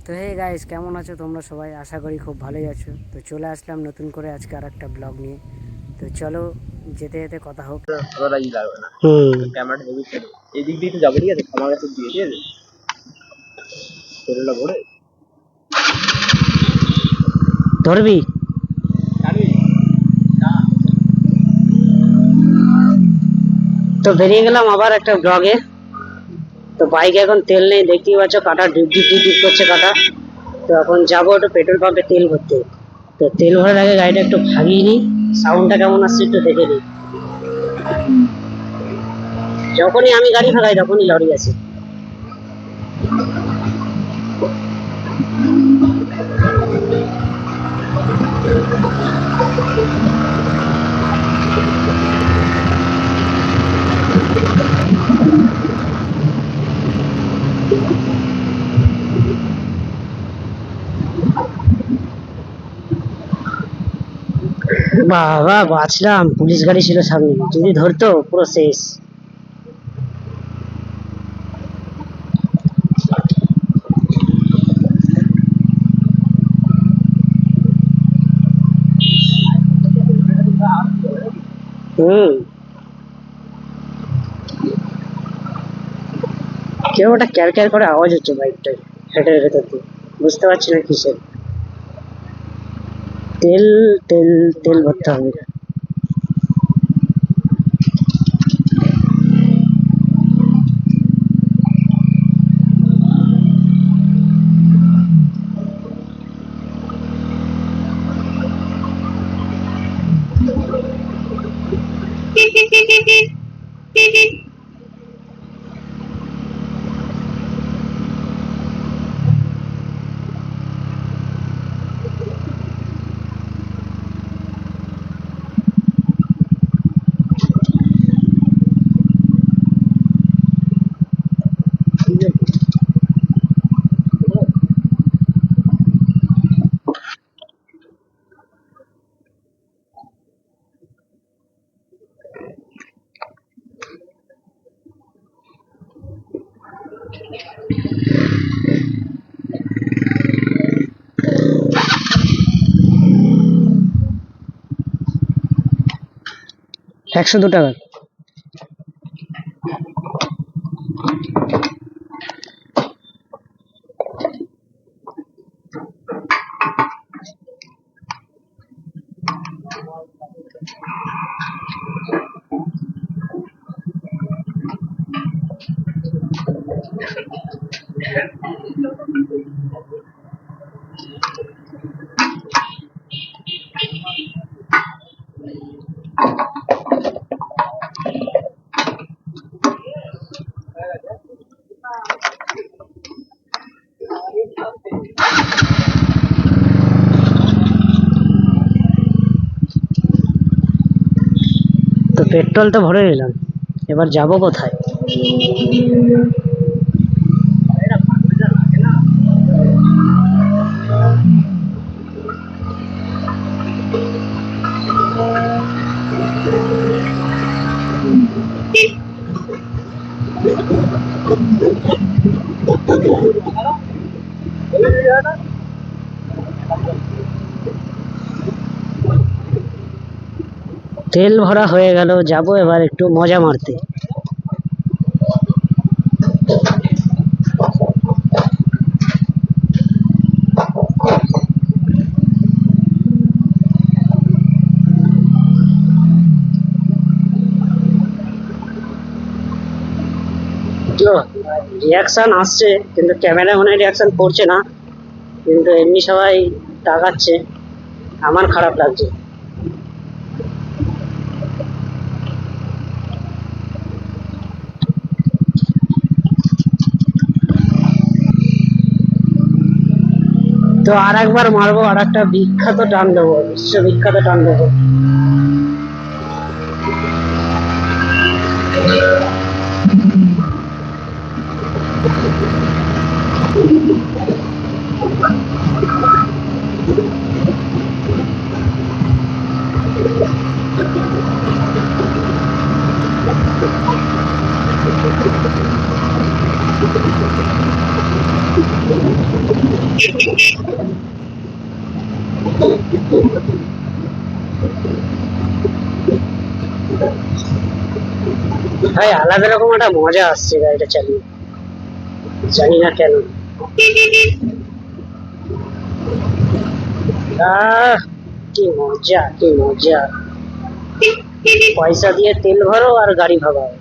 তো hey guys, কেমন আছো তোমরা সবাই? আশা করি খুব ভালোই আছো। তো চলে আসলাম নতুন করে আজকে আর একটা ব্লগ নিয়ে। তো চলো যেতে যেতে কথা হোক। অতটা ই লাগবে না। ক্যামেরাটা হেভি ছেড়ে এই দিক দিয়ে তো যাবো, ঠিক আছে? আমার কাছে দিয়ে ঠিক আছে, শরীরটা ভরে ধরবি? জানবি না। তো বেরিয়ে গেলাম আবার একটা ব্লগে। তো বাইকে এখন তেল নেই, দেখতেই পাচ্ছ কাটা ডিপ ডিপ ডিপ ডিপ করছে কাটা। তো এখন যাবো একটু পেট্রোল পাম্পে তেল ভরতে। তো তেল ভরার আগে গাড়িটা একটু ভাগিয়ে নিই, সাউন্ডটা কেমন আসছে একটু দেখে নিই। যখনই আমি গাড়ি ভাগাই তখনই লরি আছে। বাবা বাঁচলাম, পুলিশ গাড়ি ছিল সামনে, যদি ধরতো পুরো শেষ। হুম, কেউ ওটা ক্যার ক্যার করে আওয়াজ হচ্ছে বাইকটায়, হেডের ভেতর দিয়ে। বুঝতে পারছি না কিসের। তেল তেল তেল ভরতে হবে। $102। তো পেট্রোল তো ভরে নিলাম, এবার যাব কোথায়? তেল ভরা হয়ে গেল, যাব এবার একটু মজা মারতে। রিয়াকশন আসছে কিন্তু ক্যামেরায় মনে হয় রিয়াকশন পড়ছে না, কিন্তু এমনি সবাই তাকাচ্ছে। আমার খারাপ লাগছে। তো আর একবার মারবো, আর একটা বিখ্যাত টান দেবো, বিশ্ববিখ্যাত টান দেবো। ভাই আলাদা রকম একটা মজা আসছে গাড়িটা চালিয়ে, জানি না কেন। কি মজা, কি মজা। পয়সা দিয়ে তেল ভরো আর গাড়ি ভাগাও।